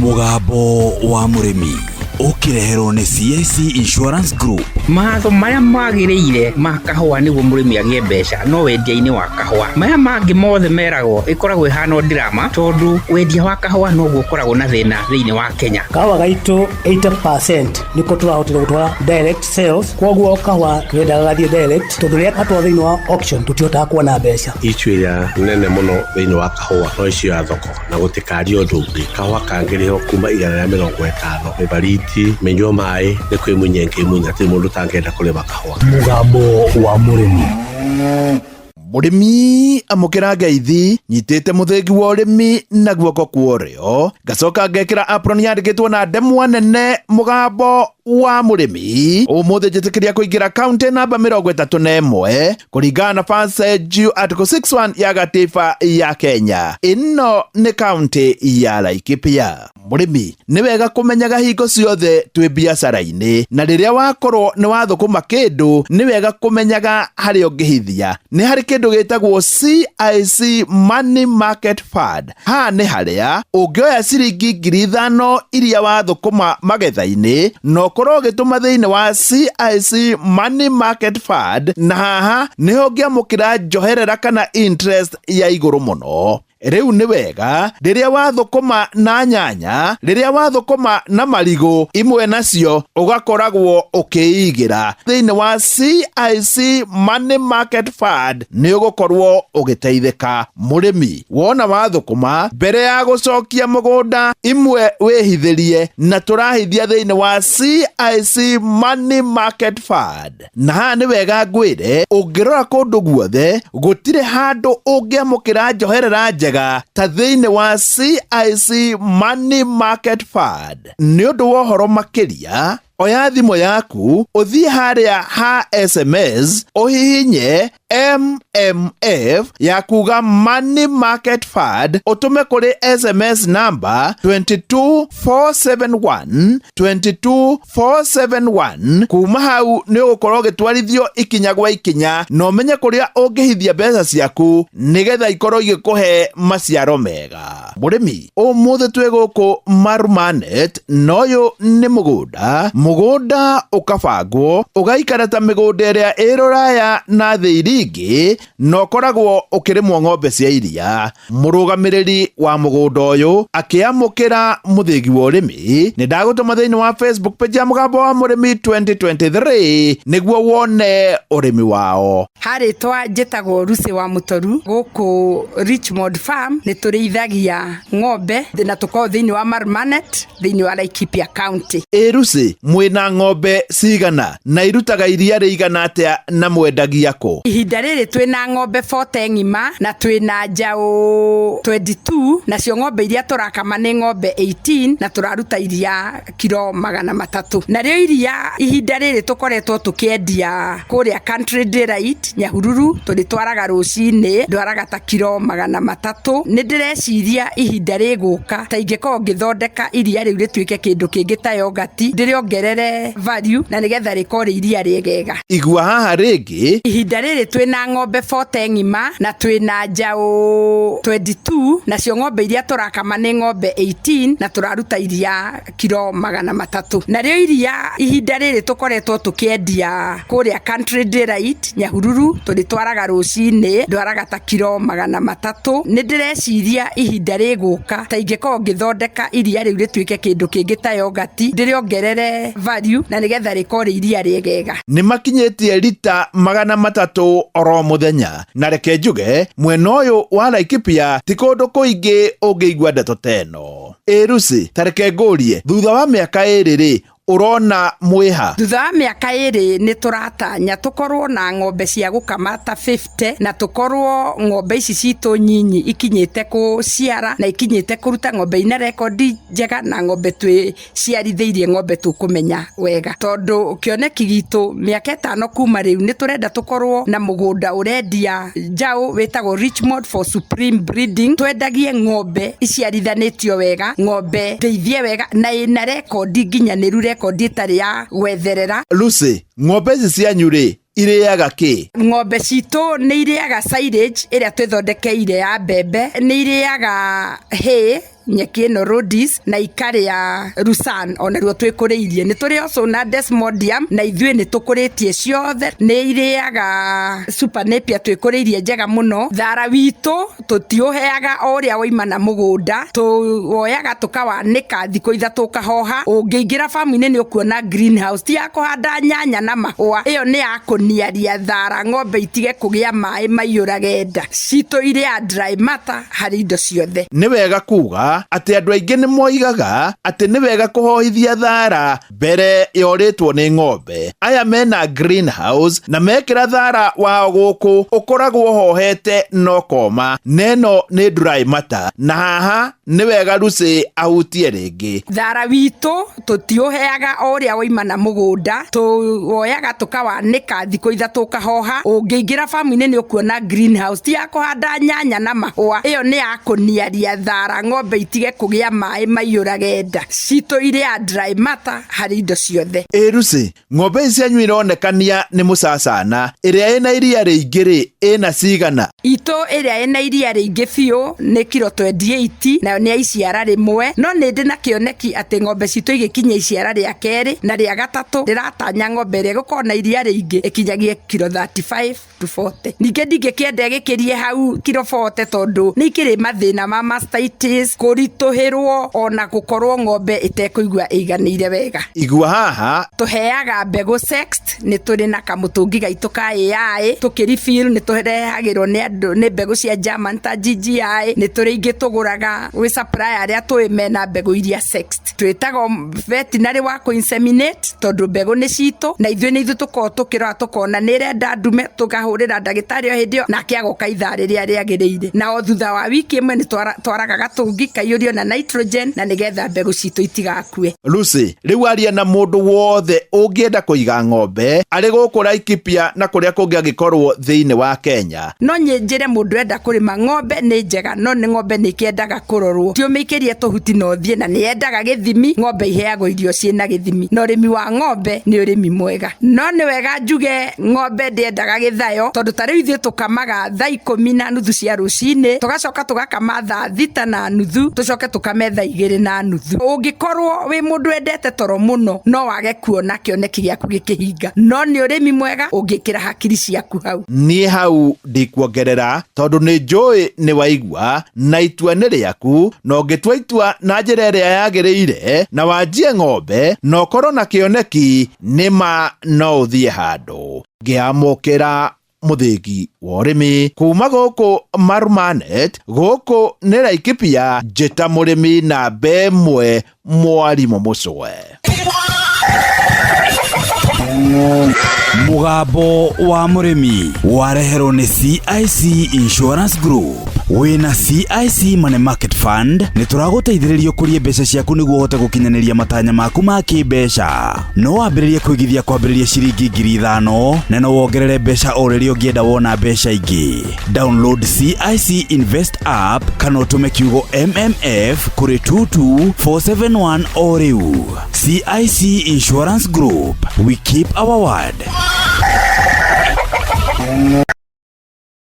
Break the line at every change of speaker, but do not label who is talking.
Mugambo wa Murimi ukireherwo ni CIC Insurance Group.
Mahatho maria magiriire ma kahua niguo murimi agie mbeca no wendia-ini wa kahua maya mangi mothe meragwo ikoragwo ihana drama tondu wendia wa kahua noguo ukoragwo na thina thiini wa Kenya.
Kahua gaitu 80% niko turahotire gutwara direct sales, koguo kahua twenda gathie direct tondu ria atwa thiini wa auction tutiota kuona mbeca.
Ichwira nene muno thiini wa kahua no icio ya thoko na gutikario ndungi kahua kangiriho kuma 150 mebariti menyo mai ne kwimunyenke munya ti mundu tangenda kulema kahua.
Mugambo wa Murimi. Murimi amukira ngeithi nyitite muthengi wa urimi na guoko kuorio gacoka ngekira apron yandikitwo na ndemwa nene Mugambo wa Murimi umuthe njitikiria kuingira county namba 31 kuringana na Fanseju article 61 ya gatiba ya Kenya. Ino ni county ya Laikipia. Murimi ni wega kumenyaga hingo ciothe twi biacara-ini na riria wakorwo ni wathukuma kindu ni wega kumenyaga hari ungihithia. Ni hari kindu gitagwo CIC Money Market Fund. Ha ni haria ungioya ciringi 5,000 iria wathukuma magetha-ini no korwo gituma thiini wa CIC Money Market Fund na haha niho ngiamukira njoherera kana interest ya iguru muno. Riu ni wega riria wathukuma na nyanya, riria wathukuma na marigo imwe nacio ugakoragwo ukiigira thiini wa CIC Money Market Fund ni ugukorwo ugiteithika. Murimi wona wathukuma mbere ya gucokia mugunda imwe wihithirie na turahithia thiini wa CIC Money Market Fund. Na ni wega ngwire ungirora kundu guothe gutire handu ungiamukira njoherera ta thiini wa CIC Money Market Fund. Ni undu wa uhoro makiria oya thimu yaku uthie haria ha SMS uhihinye MMF ya kuga Money Market Fund utume kuri SMS number 22471 22471. Kuma hau ni ugukorwo gitwarithio ikinya gwa ikinya no menye kuria ungihithia mbeca ciaku nigetha ikorwo igikuhe maciaro mega. Murimi umuthe twi guku Marumanet noyo ni mugunda ukabangwo ugaikara ta migunda iria iruraya na thiringi no koragwo ukirimwo ng'ombe cia iria. Murugamiriri wa mugunda uyu akiamukira muthengi wa urimi ni ndagutuma thiini wa Facebook page ya Mugambo wa Murimi 2023 niguo wone urimi wao.
Haritwa njitagwo Rusi wa Mutoru guku Richmond Farm ni turithagia ng'ombe na tuko thiini wa Marumanet thiini wa Laikipia County.
Rusi mwina ng'ombe cigana na irutaga iria rigana atia na mwendagia ko?
Ihinda riri twina ng'ombe 40 ng'ima na twina njau 22 na cio ng'ombe iria turakama ni ng'ombe 18 na turaruta iria kilo 300. Na rio iria ihinda riri tukoretwo tukiendia kuria Country Delight Nyahururu turitwaraga rucini ndwaraga ta kilo 300. Ni ndireciria ihinda riguka ta ingikorwo ngithondeka iria riu rituike kindu kingi ta yogurt ndiriongerere value na nigetha rikore iria riegega.
Igua haha ringi
ihinda riri twina ng'ombe 40 ng'ima na twina njau 22 na cio ng'ombe iria turakama ni ng'ombe 18 na turaruta iria kilo 300. Na rio iria ihinda riri tukoretwo tukiendia kuria Country Delight Nyahururu turitwaraga rucini ndwaraga ta kilo 300. Ni ndireciria ihinda riguka ta ingikorwo ngithondeka iria riu rituike kindu kingi ta yogurt ndiriongerere value na nigetha rikore iria riegega.
Ni makinyetie lita 300 oro muthenya na reke njuge mwena uyu wa Laikipia ti kundu kuingi ungiigua ndeto teno. Rusi tareke ngurie thutha wa miaka iri urona mwiha
thutha wa miaka iri ni turatanya tukorwo na ng'ombe cia gukama ta 50 na tukorwo ng'ombe ici citu nyinyi ikinyite kuciara na ikinyite kuruta ng'ombe ina rekodi njega na ng'ombe twi ciarithiirie ng'ombe tukumenya wega tondu kioneki gitu miaka 5 kuma riu ni turenda tukorwo na mugunda urendia njau wetagwo Richmond for Supreme Breeding twendagie ng'ombe iciarithanitio wega ng'ombe ndeithie wega na ina rekodi nginyaniru rekodi itari ya gwetherera.
Lucy ng'ombe ici cianyu ri iriaga ki?
Ng'ombe citu ni iriaga silage iria twithondekeire ya mbembe, ni iriaga hay nyeki ĩno Rhodes na ikarĩa Lucerne onaruo twĩkũrĩirie. Nĩ tũrĩ also na Desmodium na ithuĩ nĩ tũkũrĩtie ciothe. Nĩ irĩaga Super Napier twĩkũrĩirie njega mũno. Thara witũ tũtiũheaga o ũrĩa waima na mũgũnda, tũwoyaga tũkawanĩka thikũ ithatũ ũkahoha. Ũngĩingĩra famu-inĩ nĩ ũkuona greenhouse ti ya kũhanda nyanya na mahũa, ĩyo nĩ ya kũniaria thara ng'ombe itige kũgĩa maĩ maiyũrage nda. Citũ irĩ ya dry matter harĩ indo ciothe.
Nĩ wega kuga atĩ andũ aingĩ nĩ moigaga atĩ nĩ wega kũhohithia thara mbere yorĩtwo nĩ ng'ombe. Aya mena greenhouse na mekĩra thara wao gũkũ ũkoragwo hohete no koma. Neno nĩ dry matter na haha nĩ wega Lucy ahutie rĩngĩ.
Thara witũ tũtiũheaga o ũrĩa waima na mũgũnda, tũwoyaga tũkawanĩka thikũ ithatũ ũkahoha. Ũngĩingĩra famu-inĩ nĩ ũkuona greenhouse ti ya kũhanda nyanya na mahũa, ĩyo nĩ ya kũniaria thara ng'ombe itige kũgĩa maĩ maiyũrage nda. Citũ irĩ ya dry matter harĩ indo ciothe.
Lucy, ng'ombe ici anyu ironekania nĩ mũcacana. Ĩrĩa ĩna iria rĩingĩ ĩna cigana?
Itũ ĩrĩa ĩna iria rĩingĩ biũ nĩ kilo 28 nayo nĩ ya iciara rĩmwe, no nĩ ndĩ na kĩoneki atĩ ng'ombe citũ igĩkinya iciara rĩa kerĩ na rĩa gatatũ ndĩratanya ng'ombe ĩrĩa gũkorwo na iria rĩingĩ ĩkinyagie kilo 35 to 40. Ningĩ ndingĩkĩenda gĩkĩrie hau kilo 40 tondũ nĩ ikĩrĩ mathĩna ma mastitis, kũritũhĩrwo ona gũkorwo ng'ombe ĩtekũigua ĩiganĩire wega.
Igua haha
Tũheaga mbegũ sexed, nĩ tũrĩ na kamũtũngi gaitũ ka AI, tũkĩrefill nĩ tũrehagĩrwo nĩ mbegũ cia German ta GGI. Nĩ tũrĩ ingĩ tũgũraga gwĩ supplier arĩa tũĩ mena mbegũ iria sexed. Twĩtagwo veterinary wa kũ-inseminate tondũ mbegũ nĩ citũ na ithuĩ nĩ ithuĩ tũkorwo tũkĩrora tũkona nĩ ĩrenda ndume, tũkahũrĩra ndagĩtarĩ o hĩndĩ ĩyo nake agoka ithaa rĩrĩa rĩagĩrĩire. Na o thutha wa wiki ĩmwe nĩ twaraga gatũngi kaiyũrio na nitrogen na nĩgetha mbegũ citũ itigakue.
Lucy, rĩu aria na mũndũ wothe ũngĩenda kũiga ng'ombe arĩ gũkũ Laikipia na kũrĩa kũngĩ angĩkorwo thĩinĩ wa Kenya.
No njĩre mũndũ enda kũrĩma ng'ombe nĩ njega, no nĩ ng'ombe nĩ kĩendaga kũrorwo. Ti ũmĩikĩrie tũhuti na ũthiĩ, na nĩ yendaga gĩthimi. Ng'ombe iheagwo irio ciĩna gĩthimi, na ũrĩmi wa ng'ombe nĩ ũrĩmi mwega. No nĩ wega njuge ng'ombe ndĩendaga gĩthayo tondũ ta rĩu ithuĩ tũkamaga thaa 10:30 cia rũcinĩ, tũgacoka tũgakama thaa 6:30, tũcoke tũkame thaa 2:30. Ũngĩkorwo wĩ mũndũ wendete toro mũno no wage kuona kĩoneki gĩaku gĩkĩhinga, no nĩ ũrĩmi mwega ũngĩkĩra hakiri ciaku hau.
Niĩ hau ndikuongerera tondũ nĩ njũĩ nĩ waigua na itua nĩ rĩaku, na ũngĩtua itua na njĩra ĩrĩa yagĩrĩire na wanjie ng'ombe na ũkorwo na kĩoneki nĩma no ũthiĩ handũ. Ngĩamũkĩra mũthĩgi wa ũrĩmi kuma gũkũ Marumanet, gũkũ nĩ Laikipia, njĩta mũrĩmi namba ĩmwe Mwarimũ Mũcwe.
Mũgambo wa mũrĩmi wareherwo nĩ CIC Insurance Group. Wĩna CIC Money Market Fund nĩ tũragũteithĩrĩria kũrĩa mbeca ciaku nĩguo ũhote gũkinyanĩria matanya maku ma kĩmbeca. No wambĩrĩrie kũigithia kwambĩrĩria ciringi 5,000 na no wongerere mbeca o rĩrĩa ũngĩenda wona mbeca ingĩ. Download CIC Invest app kana ũtũme kiugo MMF kũrĩ 22471 o rĩu. CIC Insurance Group, we keep our word.